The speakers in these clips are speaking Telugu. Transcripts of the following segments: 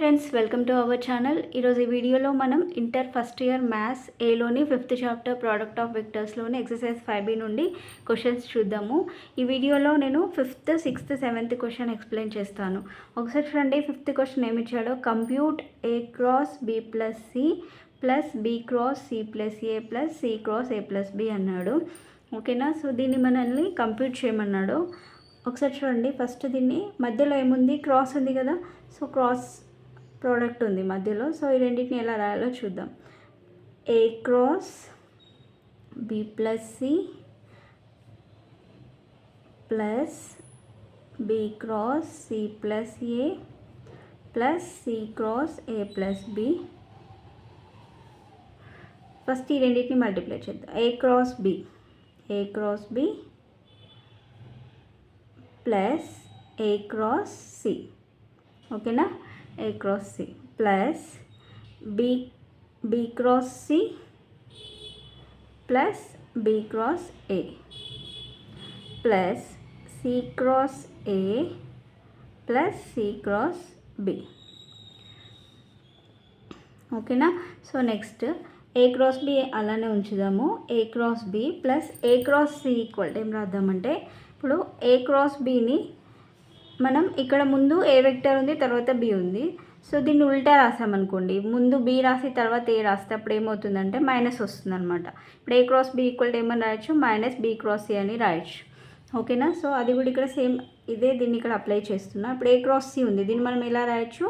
Friends, welcome to our channel. ఈరోజు ఈ వీడియోలో మనం ఇంటర్ ఫస్ట్ ఇయర్ మ్యాథ్స్ ఏలోని 5th చాప్టర్ ప్రోడక్ట్ ఆఫ్ వెక్టర్స్లోని ఎక్సర్సైజ్ 5B నుండి క్వశ్చన్స్ చూద్దాము. ఈ వీడియోలో నేను 5th, 6th, 7th question explain చేస్తాను. ఒకసారి చూడండి. 5th క్వశ్చన్ ఏమి ఇచ్చాడో, compute A cross B plus C plus B cross C plus A plus C cross A plus B అన్నాడు. ఓకేనా? సో దీన్ని మనల్ని కంప్యూట్ చేయమన్నాడు. ఒకసారి చూడండి. ఫస్ట్ దీన్ని మధ్యలో ఏముంది, క్రాస్ ఉంది కదా. సో క్రాస్ ప్రోడక్ట్ ఉంది మధ్యలో. సో ఈ రెండింటిని ఎలా రాయాలో చూద్దాం. A cross B plus C plus B cross C plus A plus C cross A plus B. First ఈ రెండింటిని మల్టిప్లై చేద్దాం. A cross B plus A cross C. ఓకేనా? A cross C plus B cross C plus B cross A plus C cross A plus C cross B. ఓకేనా? So next A cross B అలానే ఉంచుదాము. A cross B plus A cross C equal ఏం రాద్దామంటే, ఇప్పుడు A cross Bని మనం ఇక్కడ ముందు ఏ వెక్టర్ ఉంది, తర్వాత బి ఉంది. సో దీన్ని ఉల్టా రాసామనుకోండి, ముందు బి రాసి తర్వాత ఏ రాస్తే అప్పుడు ఏమవుతుందంటే మైనస్ వస్తుంది అనమాట. ఇప్పుడు ఏ క్రాస్ బి ఈక్వల్ ఏమని రాయొచ్చు, మైనస్ బి క్రాస్ ఏ అని రాయొచ్చు. ఓకేనా? సో అది కూడా ఇక్కడ సేమ్ ఇదే, దీన్ని ఇక్కడ అప్లై చేస్తున్నా. ఇప్పుడు ఏ క్రాస్ సి ఉంది, దీన్ని మనం ఎలా రాయొచ్చు,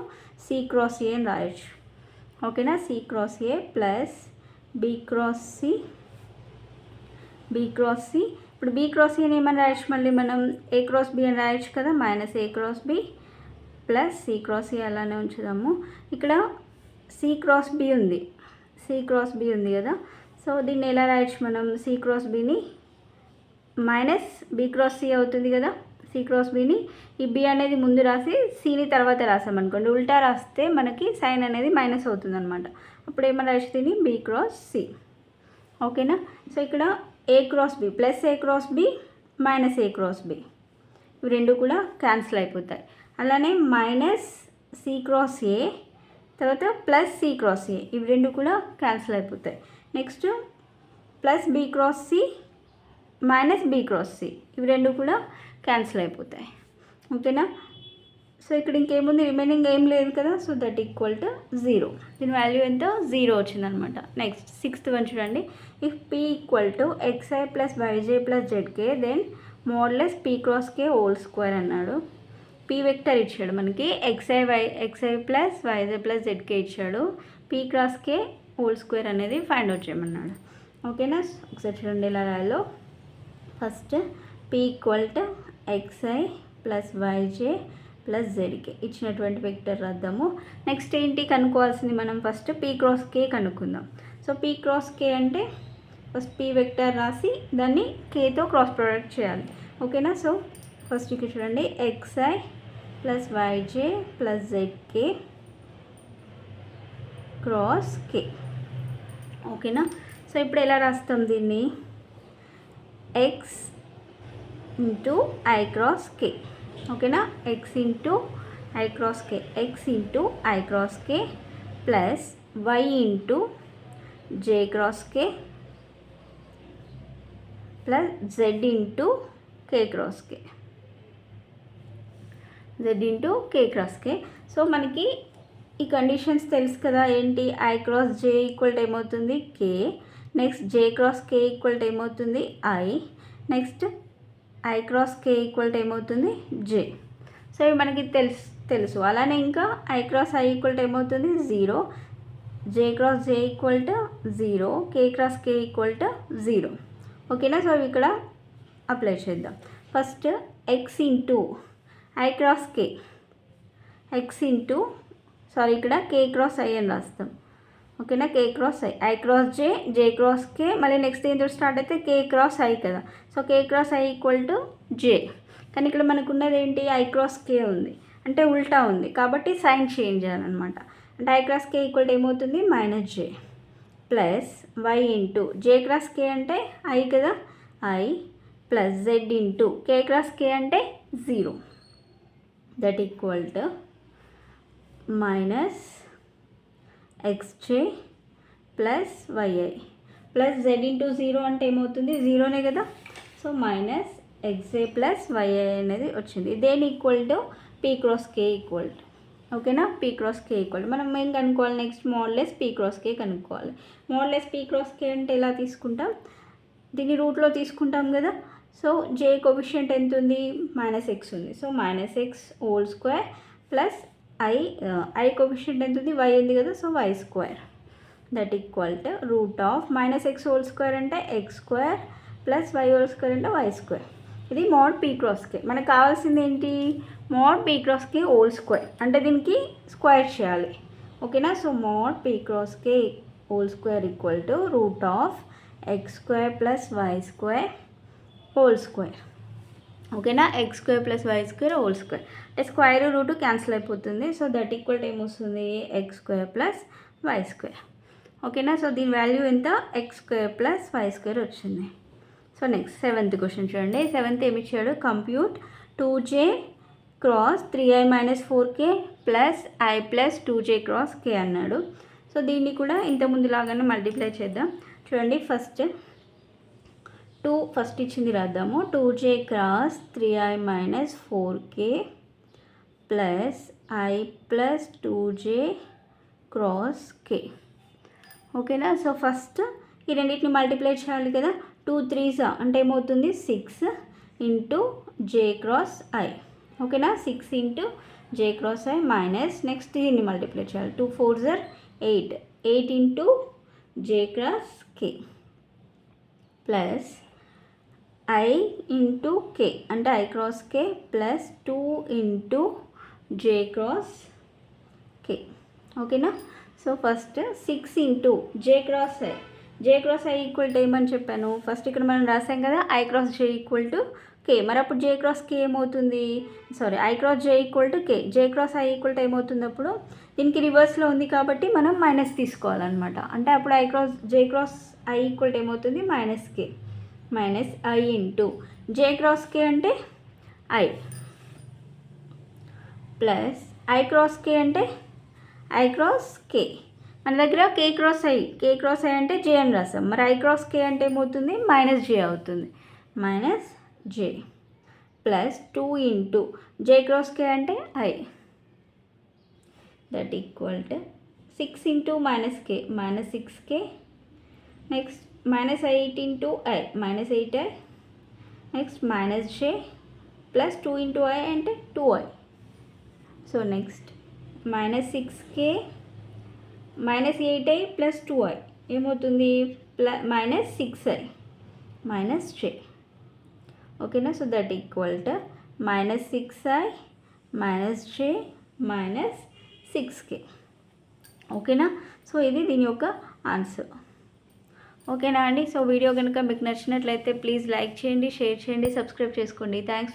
సి క్రాస్ ఏ అని రాయొచ్చు. ఓకేనా? సి క్రాస్ ఏ ప్లస్ బి క్రాస్ సి. ఇప్పుడు బీ క్రాస్ సి అని ఏమని రాయొచ్చు, మళ్ళీ మనం ఏ క్రాస్ బి అని రాయొచ్చు కదా, minus A cross B plus C cross A అలానే ఉంచుదాము. ఇక్కడ సి క్రాస్ బి ఉంది కదా. సో దీన్ని ఎలా రాయొచ్చు మనం, సి క్రాస్ బిని మైనస్ బి క్రాస్ సి అవుతుంది కదా. సి క్రాస్ బిని ఈ బి అనేది ముందు రాసి సిని తర్వాత రాసామనుకోండి, ఉల్టా రాస్తే మనకి సైన్ అనేది మైనస్ అవుతుంది అనమాట. అప్పుడు ఏమని రాయొచ్చు, దీన్ని బి క్రాస్ సి. ఓకేనా? సో ఇక్కడ ఏ cross B plus A cross B minus A cross B ఇవి రెండు కూడా క్యాన్సిల్ అయిపోతాయి. అలానే మైనస్ సి క్రాస్ ఏ తర్వాత ప్లస్ సి క్రాస్ ఏ ఇవి రెండు కూడా క్యాన్సిల్ అయిపోతాయి. Next plus B cross C minus B cross C ఇవి రెండు కూడా క్యాన్సిల్ అయిపోతాయి. ఓకేనా? సో ఇక్కడ ఇంకేముంది, రిమైనింగ్ ఏం లేదు కదా. So that equal to 0. దీని వాల్యూ ఎంత, 0 వచ్చిందనమాట. నెక్స్ట్ 6th వన్ చూడండి. If p equal to xi plus y j plus z k then modulus p cross k whole square అన్నాడు. పీ వెక్టర్ ఇచ్చాడు మనకి, xi plus y j plus z k ఇచ్చాడు. P cross k whole square అనేది ఫైండ్ అవుట్ చేయమన్నాడు. ఓకేనా? ఒకసారి చూడండి ఎలా రాయాలో. First p equal to xi plus y j plus z k ఇచ్చినటువంటి వెక్టర్ రాద్దాము. నెక్స్ట్ ఏంటి కనుక్కోవాల్సింది మనం, ఫస్ట్ పీ క్రాస్ కే కనుక్కుందాం. సో పీ క్రాస్ కే అంటే ఫస్ట్ పీ వెక్టర్ రాసి దాన్ని కేతో క్రాస్ ప్రోడక్ట్ చేయాలి. ఓకేనా? సో ఫస్ట్ ఇక్కడ చూడండి, xi plus y j plus z k cross k. ఓకేనా? సో ఇప్పుడు ఎలా రాస్తాం దీన్ని, x into i cross k. ఓకేనా? x into i cross k, x into i cross k plus y into j cross k plus z into k cross k. So మనకి ఈ కండిషన్స్ తెలుసు కదా. ఏంటి, ఐ క్రాస్ జే ఈక్వల్ ఏమవుతుంది, కే. నెక్స్ట్ జే క్రాస్ కే ఈక్వల్ ఏమవుతుంది, I. Next I cross k equal ఏమవుతుంది, జే. సో ఇవి మనకి తెలుసు. అలానే ఇంకా ఐ క్రాస్ ఐ ఈక్వల్ ఏమవుతుంది, 0. J cross j equal to 0. K cross k equal to 0. ఓకేనా? సో ఇవి ఇక్కడ అప్లై చేద్దాం. First x into i cross k, ఇక్కడ కే క్రాస్ ఐ అని రాస్తాం. ఓకేనా? K cross i cross j, j cross k, మళ్ళీ నెక్స్ట్ ఏంతో స్టార్ట్ అయితే కే క్రాస్ ఐ కదా. So k cross i equal to j. కానీ ఇక్కడ మనకు ఉన్నది ఏంటి, ఐ క్రాస్ కే ఉంది, అంటే ఉల్టా ఉంది కాబట్టి సైన్ చేంజ్ చేయాలన్నమాట. అంటే ఐ క్రాస్ కే ఈక్వల్ ఏమవుతుంది, minus j plus y into j cross k అంటే ఐ కదా, i plus z into k cross k అంటే 0. That equal to minus x j plus y i plus z into zero అంటే ఏమవుతుంది జీరోనే కదా. So minus x j plus y i అనేది వచ్చింది. దేని equal to p cross k equal to. ఓకేనా, p cross k equal to. మనం ఏం కనుక్కోవాలి నెక్స్ట్, మోడ్లెస్ పీ క్రాస్ కే కనుక్కోవాలి. మోడ్లెస్ పీ క్రాస్ కే అంటే ఎలా తీసుకుంటాం, దీన్ని రూట్లో తీసుకుంటాం కదా. సో జే కోఎఫిషియంట్ ఎంత ఉంది, మైనస్ ఎక్స్ ఉంది. So minus x whole square plus i coefficient ఎంత ఉంది, వై ఉంది కదా. So y square that equal to root of minus x whole square అంటే x square plus y whole square అంటే వై స్క్వేర్. ఇది మోడ్ పీ క్రాస్ కే. మనకు కావాల్సింది ఏంటి, mod p cross k whole square, అంటే దీనికి స్క్వేర్ చేయాలి. ఓకేనా. So mod p cross k whole square equal to root of x square plus why square whole square. ఓకేనా, x square plus why square whole square అంటే స్క్వేర్ రూట్ క్యాన్సిల్ అయిపోతుంది. సో దట్ ఈక్వల్ టు ఏమొస్తుంది, x square plus why square. ఓకేనా. సో దీని వాల్యూ ఎంత, ఎక్స్ స్క్వేర్ ప్లస్ వై స్క్వేర్ వచ్చింది. సో నెక్స్ట్ 7th క్వశ్చన్ చూడండి. 7th ఏమి ఇచ్చాడు, compute 2j cross 3i minus 4k plus i plus 2j cross k అన్నాడు. సో దీన్ని కూడా ఇంతకుముందు లాగానే మల్టిప్లై చేద్దాం. చూడండి, ఫస్ట్ ఇచ్చింది రాద్దాము. 2j cross 3i minus 4k plus i plus 2j cross k. ఓకేనా. సో ఫస్ట్ ఈ రెండింటిని మల్టిప్లై చేయాలి కదా. 2 3s అంటే ఏమవుతుంది 6 ఇంటూ జే క్రాస్ ఐ. ఓకేనా, 6 into j cross i minus next దీన్ని మల్టిప్లై చేయాలి. 2 4s 8, 8 into j cross k plus i into k అంటే i cross k plus 2 into j cross k. ఓకేనా. So first 6 into j cross i, j cross i equal to ఏమని చెప్పాను, ఫస్ట్ ఇక్కడ మనం రాసాం కదా i cross j equal to k. మరి అప్పుడు జే క్రాస్ కే ఏమవుతుంది, sorry i cross j equal to K, J cross i equal to ఏమవుతుంది, అప్పుడు దీనికి రివర్స్లో ఉంది కాబట్టి మనం మైనస్ తీసుకోవాలన్నమాట. అంటే అప్పుడు j cross i equal to ఏమవుతుంది, minus k, minus i into j cross k అంటే i plus i cross k అంటే ఐ క్రాస్ కే. మన దగ్గర కే క్రాస్ ఐ అంటే జే అని రాసాం. మరి ఐ క్రాస్ కే అంటే ఏమవుతుంది, మైనస్ జే అవుతుంది, minus j plus 2 into j cross k అంటే I that equal to 6 into minus k minus 6k next minus 8 into I minus 8i next minus j plus 2 into I అంటే 2i. So next minus 6k minus 8i plus 2i ఏమవుతుంది, మైనస్ 6i మైనస్ జే. ఓకేనా. So that equal to minus 6i minus J minus 6k. ఓకేనా. సో ఇది దీని యొక్క ఆన్సర్. ఓకేనా అండి. సో వీడియో కనుక మీకు నచ్చినట్లయితే ప్లీజ్ లైక్ చేయండి, షేర్ చేయండి, సబ్స్క్రైబ్ చేసుకోండి. థ్యాంక్స్.